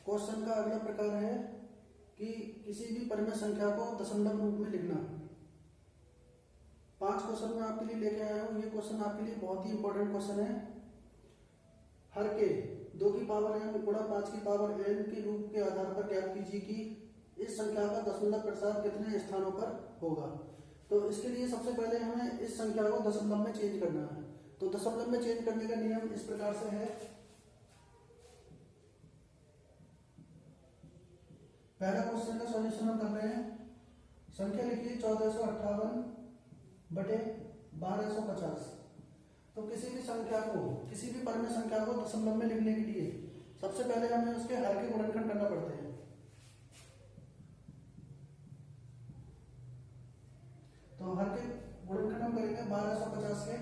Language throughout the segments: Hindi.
क्वेश्चन का अगला प्रकार है कि किसी भी परिमेय संख्या को दशमलव रूप में लिखना। 5 क्वेश्चन मैं आपके लिए लेके आया हूँ। ये क्वेश्चन आपके लिए बहुत ही इंपॉर्टेंट क्वेश्चन है। हर के 2 की पावर n गुणा 5 की पावर n के रूप के आधार पर ज्ञात कीजिए कि इस संख्या का दशमलव प्रसार कितने स्थानों पर होगा। तो इसके लिए सबसे पहले हमें इस संख्या को दशमलव में चेंज करना है। तो दशमलव में चेंज करने का नियम इस प्रकार से है। पहला क्वेश्चन का सॉल्यूशन हम कर रहे हैं। संख्या लिखिए 1458 बटे 1250। तो किसी भी संख्या को, किसी भी परिमेय संख्या को दशमलव में लिखने के लिए सबसे पहले हमें उसके हर के गुणनखंड करना पड़ते हैं। तो हर के गुणनखंड हम करेंगे 1250 के।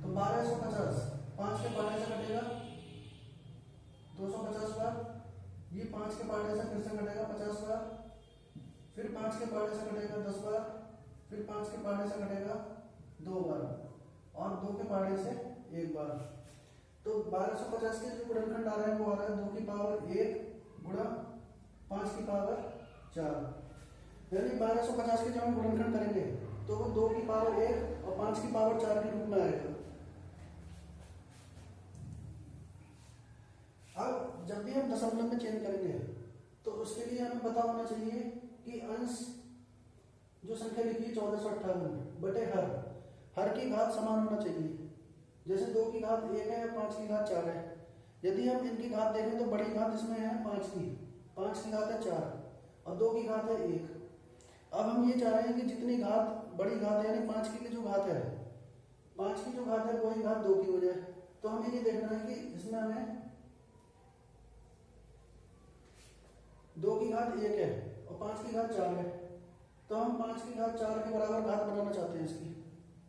तो 1250 5 के पाने से कटेगा 250 बार, ये 5 के पाने से फिर से कटेगा 50 बार, फिर 5 के पाने से कटेगा 10 बार, फिर 5 के पाने से कटेगा 2 बार और 2 के पाने से 1 बार। तो 1250 के जो गुणनखंड आ रहे हैं वो आ रहा है 2 की पावर 1 गुणा 5 की पावर 4। यानी 1250 के जब हम गुणनखंड करेंगे तो वो 2 की पावर 1 और 5 की पावर 4 के रूप में आएगा। अब जब भी हम दशमलव में चेंज करेंगे तो उसके लिए हमें पता होना चाहिए कि अंश जो संख्या लिखी है 1458 बटे हर की घात समान होना चाहिए। जैसे 2 की घात 1 है और 5 की घात 4 है। यदि हम इनकी घात देखें तो बड़ी घात इसमें है 5 की घात है 4 और 2 की घात है 1। अब हम ये चाह रहे हैं कि जितनी घात बड़ी घात है यानी 5 की जो घात है, 5 की जो घात है वही घात 2 की हो जाए। तो हमें ये देखना है कि इसमें हमें 2 की घात 1 है और 5 की घात 4 है। तो हम 5 की घात 4 के बराबर घात बनाना चाहते हैं इसकी।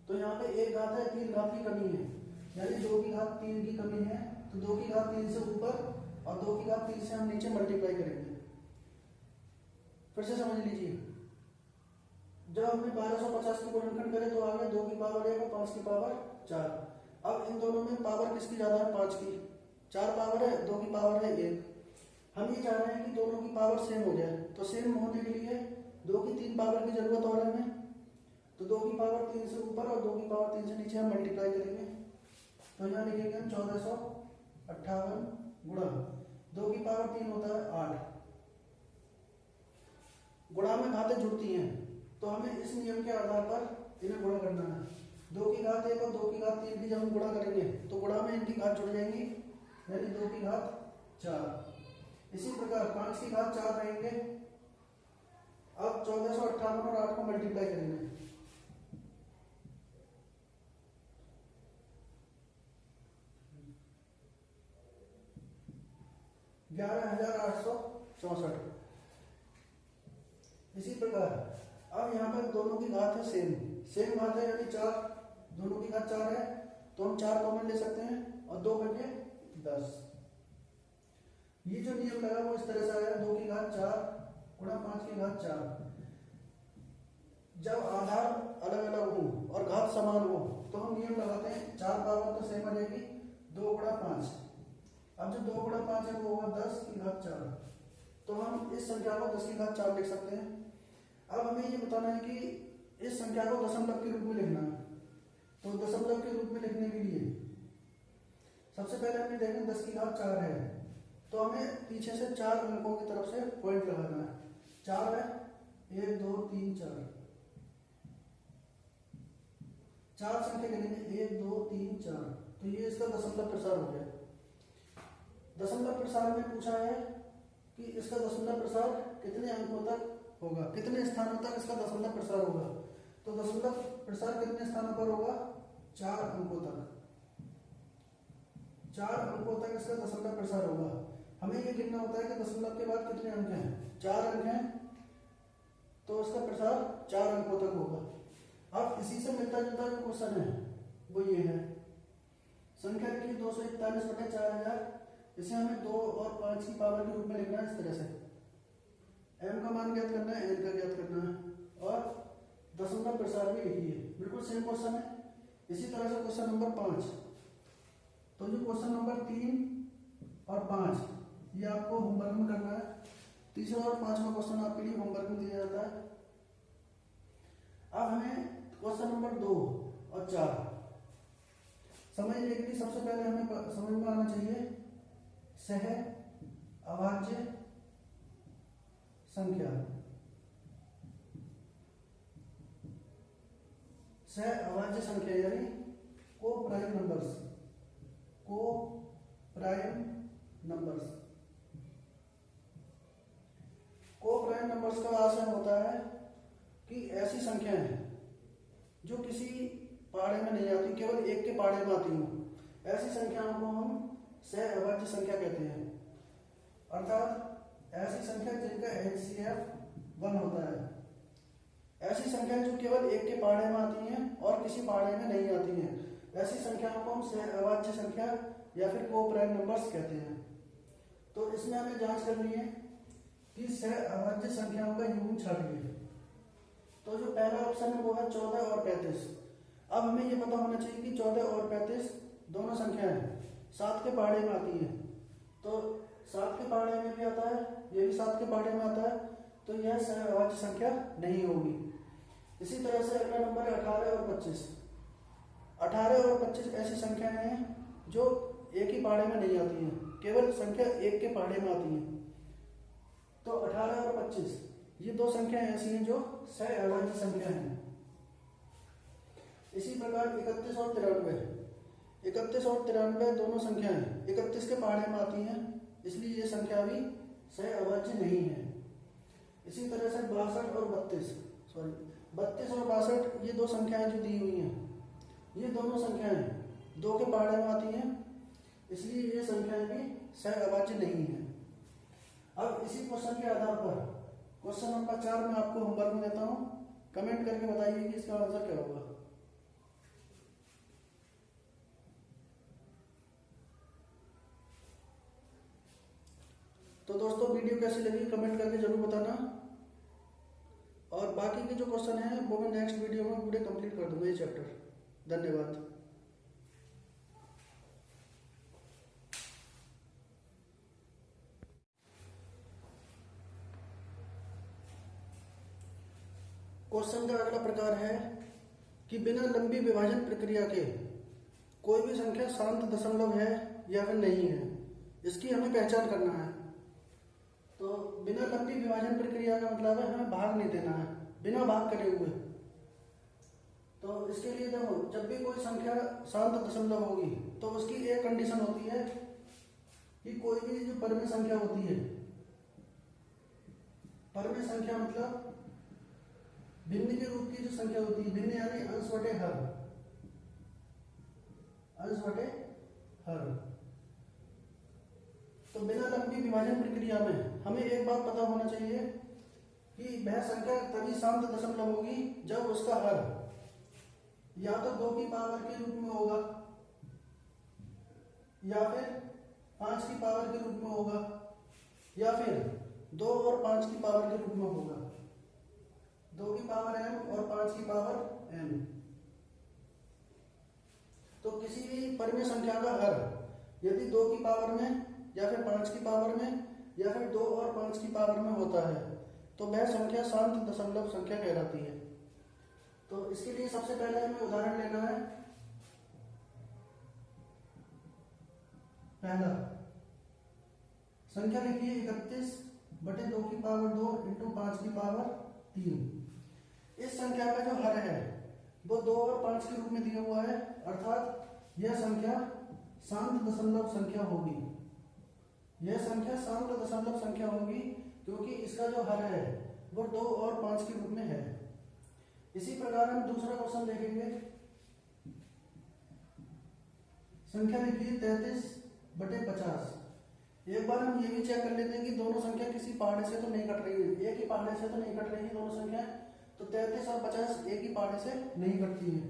तो यहाँ पे 1 घात है, 3 घात की कमी है, यानी 2 की घात 3 की कमी है। तो 2 की घात 3 से ऊपर और 2 की घात 3 से हम नीचे मल्टीप्लाई करेंगे। फिर से समझ लीजिए, जब हमने 1250 के गुणनखंड करे तो आ गया 2 की पावर 1 और 5 की पावर 4। अब इन दोनों में पावर किसकी ज्यादा है? 5 की। 4 पावर है, 2 की पावर है 1। हम ये चाह रहे हैं कि दोनों की पावर सेम हो जाए। तो सेम होने के लिए 2 की 3 पावर की जरूरत और है हमें। तो 2 की पावर 3 से ऊपर और 2 की पावर 3 से नीचे हम मल्टीप्लाई करेंगे। तो यहाँ लिखेंगे हम 1458 गुणा 2 की पावर 3 होता है 8। गुणा में घातें जुड़ती हैं तो हमें इस नियम के आधार पर इन्हें गुणा करना है। 2 की घात 1 और 2 की घात 3 की जब हम गुणा करेंगे तो गुणा में इनकी घात जुड़ जाएंगी, यानी 2 की घात 4। इसी प्रकार 5 की घात 4 रहेंगे। अब 1458 और 8 को मल्टीप्लाई करेंगे। $11,864। इसी प्रकार अब यहाँ पर दोनों की घात है सेम घात है, यानी 4, दोनों की घात 4 है तो हम 4 कॉमन ले सकते हैं और 2 बचे 10। ये जो नियम लगा वो इस तरह से आया, 2 की घात 4 गुणा 5 की घात 4। जब आधार अलग अलग हो और घात समान हो तो हम नियम लगाते हैं 4 पावर तो सेम आ जाएगी, 2 गुणा 5। अब जो 2 गुणा 5 है वो होगा 10 की घात 4। तो हम इस संख्या को 10 की घात 4 लिख सकते हैं। अब हमें ये बताना है कि इस संख्या को दशमलव के रूप में लिखना है। तो दशमलव के रूप में लिखने के लिए सबसे पहले हमें देखें 10 की घात 4 है तो हमें पीछे से 4 अंकों की तरफ से पॉइंट लगाना है। 4 है, 1 2 3 4, 4 संख्या गिनेंगे 1 2 3 4। तो ये इसका दशमलव प्रसार हो गया। दशमलव प्रसार में पूछा है कि इसका दशमलव प्रसार कितने अंकों तक होगा, कितने स्थानों तक इसका दशमलव प्रसार होगा। तो दशमलव प्रसार कितने स्थानों पर होगा? 4 अंकों तक। 4 अंकों तक इसका दशमलव प्रसार होगा। हमें ये गिनना होता है कि दशमलव के बाद कितने अंक हैं। 4 अंक हैं तो इसका प्रसार 4 अंकों तक होगा। अब इसी से मिलता जुलता जो क्वेश्चन है वो ये है। संख्या लिखी 241 बटे 4000। इसे हमें 2 और 5 की पावर के रूप में लिखना है इस तरह से। m का मान ज्ञात करना है, n का ज्ञात करना है और दशमलव प्रसार भी लिखिए। बिल्कुल सेम क्वेश्चन है। इसी तरह से क्वेश्चन नंबर 5। तो जो क्वेश्चन नंबर 3 और 5 ये आपको होमवर्क में करना है। तीसरा और पांचवा क्वेश्चन आपके लिए होमवर्क में दिया जाता है। अब हमें क्वेश्चन नंबर 2 और 4 समझने के लिए सबसे पहले हमें समझ में आना चाहिए सह अभाज्य संख्या। सह अभाज्य संख्या यानी को प्राइम नंबर्स, को प्राइम नंबर्स। को प्राइम नंबर्स का आशय होता है कि ऐसी संख्याएं जो किसी पाड़े में नहीं आती, केवल एक के पाड़े में आती हो, ऐसी संख्याओं को हम सह अभाज्य संख्या कहते हैं। अर्थात ऐसी संख्या जिनका HCF 1 होता है। ऐसी संख्याएं जो केवल एक के पाड़े में आती हैं और किसी पाड़े में नहीं आती हैं, ऐसी संख्याओं को हम सह अभाज्य संख्या या फिर को प्राइम नंबर्स कहते हैं। तो इसमें हमें जांच करनी है कि सह अभाज्य संख्याओं का युग्म छांटिए। तो जो पहला ऑप्शन है वो है 14 और 35। अब हमें ये पता होना चाहिए कि 14 और 35 दोनों संख्याएं 7 के पहाड़े में आती हैं। तो 7 के पहाड़े में भी आता है, ये भी 7 के पहाड़े में आता है, तो यह सह अभाज्य संख्या नहीं होगी। इसी तरह से अगला नंबर है 18 और 25। 18 और 25 ऐसी संख्याएं हैं जो एक ही पहाड़े में नहीं आती हैं, केवल संख्या एक के पहाड़े में आती हैं। तो 18 और 25 ये दो संख्याएं ऐसी हैं जो सह अभाज्य संख्या हैं। इसी प्रकार 31 और 93, 31 और 93 दोनों संख्याएं 31 के पहाड़े में आती हैं, इसलिए ये संख्या भी सह अभाज्य नहीं है। इसी तरह से 62 और 32 और 62 ये दो संख्याएं जो दी हुई हैं, ये दोनों संख्याएं 2 के पहाड़े में आती हैं, इसलिए ये संख्याएं भी सह अभाज्य नहीं है। अब इसी क्वेश्चन के आधार पर क्वेश्चन नंबर 4 में आपको होमवर्क में देता हूं, कमेंट करके बताइए कि इसका आंसर क्या होगा। तो दोस्तों वीडियो कैसी लगी कमेंट करके जरूर बताना, और बाकी के जो क्वेश्चन हैं वो मैं नेक्स्ट वीडियो में पूरे कंप्लीट कर दूंगा ये चैप्टर। धन्यवाद। क्वेश्चन का अगला प्रकार है कि बिना लंबी विभाजन प्रक्रिया के कोई भी संख्या शांत दशमलव है या फिर नहीं है, इसकी हमें पहचान करना है। तो बिना लंबी विभाजन प्रक्रिया का मतलब है हमें भाग नहीं देना है, बिना भाग करे हुए। तो इसके लिए देखो, जब भी कोई संख्या शांत दशमलव होगी तो उसकी एक कंडीशन होती है कि कोई भी जो परिमेय संख्या होती है, परिमेय संख्या मतलब भिन्न के रूप की जो संख्या होती है, भिन्न यानी अंश बटे हर, अंश बटे हर। तो बिना लंबी विभाजन प्रक्रिया में हमें एक बात पता होना चाहिए कि वह संख्या तभी शांत दशमलव होगी जब उसका हर या तो 2 की पावर के रूप में होगा या फिर 5 की पावर के रूप में होगा या फिर 2 और 5 की पावर के रूप में होगा। 2 की पावर m और 5 की पावर n। तो किसी भी परिमेय संख्या का हर यदि 2 की पावर में या फिर 5 की पावर में या फिर 2 और 5 की पावर में होता है तो वह संख्या शांत दशमलव संख्या कहलाती है। तो इसके लिए सबसे पहले हमें उदाहरण लेना है। पहला संख्या लिखिए 31 बटे 2 की पावर 2 इंटू 5 की पावर 3। इस संख्या का जो हर है वो 2 और 5 के रूप में दिया हुआ है, अर्थात यह संख्या शांत दशमलव संख्या होगी। यह संख्या शांत दशमलव संख्या होगी क्योंकि इसका जो हर है वो 2 और 5 के रूप में है। इसी प्रकार हम दूसरा क्वेश्चन देखेंगे। संख्या लिखिए 33 बटे 50। एक बार हम ये भी चेक कर लेते हैं कि दोनों संख्या किसी पहाड़े से तो नहीं कट रही है, एक ही पहाड़े से तो नहीं कट रही है दोनों संख्या। तो 33 और 50 एक ही पहाड़े से नहीं कटती है।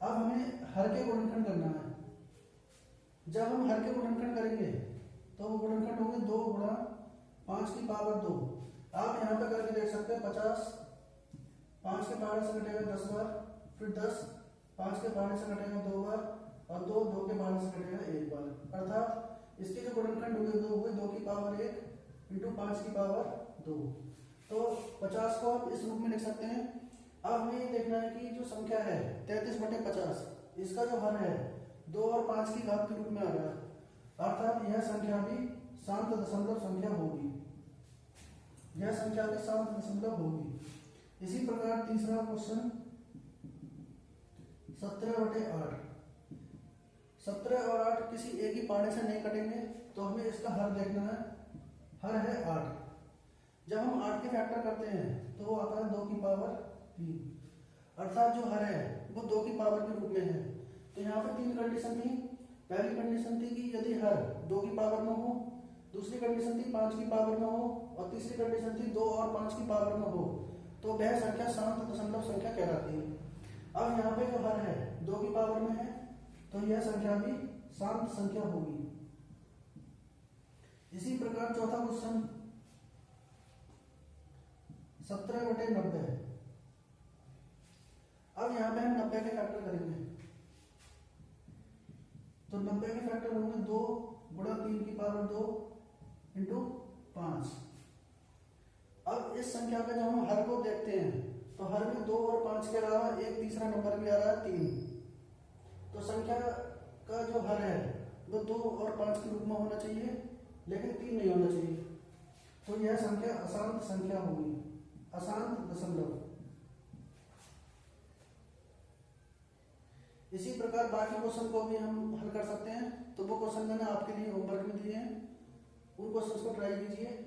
अब हमें हर के गुणनखंड करना है। जब हम हर के गुणनखंड करेंगे तो वो गुणनखंड होंगे 2 गुणा 5 की पावर 2। आप यहाँ पे करके देख सकते हैं 50 5 के पहाड़े से कटेगा 10 बार, फिर 10 5 के पहाड़े से कटेगा 2 बार और 2 2 के पहाड़े से कटेगा 1 बार, अर्थात इसके जो गुणनखंड हुए दो हुए 2 की पावर 1 इंटू 5 की पावर 2। तो 50 को आप इस रूप में लिख सकते हैं। अब हमें ये देखना है कि जो संख्या है 33/50 इसका जो हर है 2 और 5 की घात के रूप में आ गया, अर्थात यह संख्या भी शांत दशमलव संख्या होगी। यह संख्या भी शांत दशमलव होगी। इसी प्रकार तीसरा क्वेश्चन 17/8। 17 और 8 किसी एक ही पाड़े से नहीं कटेंगे, तो हमें इसका हर देखना है। हर है 8। जब हम 8 के फैक्टर करते हैं तो वो आता है 2 की पावर 3, अर्थात जो हर है वो 2 की पावर के रूप में है। तो यहाँ पे 3 कंडीशन थी। पहली कंडीशन थी कि यदि हर 2 की पावर में हो, दूसरी कंडीशन थी 5 की पावर में हो, और तीसरी कंडीशन थी 2 और 5 की पावर में हो, तो वह संख्या शांत दशमलव संख्या कहलाती है। अब यहाँ पे जो हर है 2 की पावर में है, तो यह संख्या भी शांत संख्या होगी। इसी प्रकार चौथा क्वेश्चन 17/90। अब यहाँ पे हम 90 के फैक्टर करेंगे, तो 90 के फैक्टर होंगे 2 गुणा 3 की पावर 2 इंटू 5। अब इस संख्या में जब हम हर को देखते हैं तो हर में 2 और 5 के अलावा एक तीसरा नंबर भी आ रहा है 3। तो संख्या का जो हर है वो 2 और 5 के रूप में होना चाहिए, लेकिन 3 नहीं होना चाहिए। तो यह संख्या अशांत संख्या होगी, अशांत दशमलव। इसी प्रकार बाकी क्वेश्चन को भी हम हल कर सकते हैं। तो वो क्वेश्चन मैंने आपके लिए होमवर्क में दिए हैं, उन क्वेश्चंस को ट्राई कीजिए।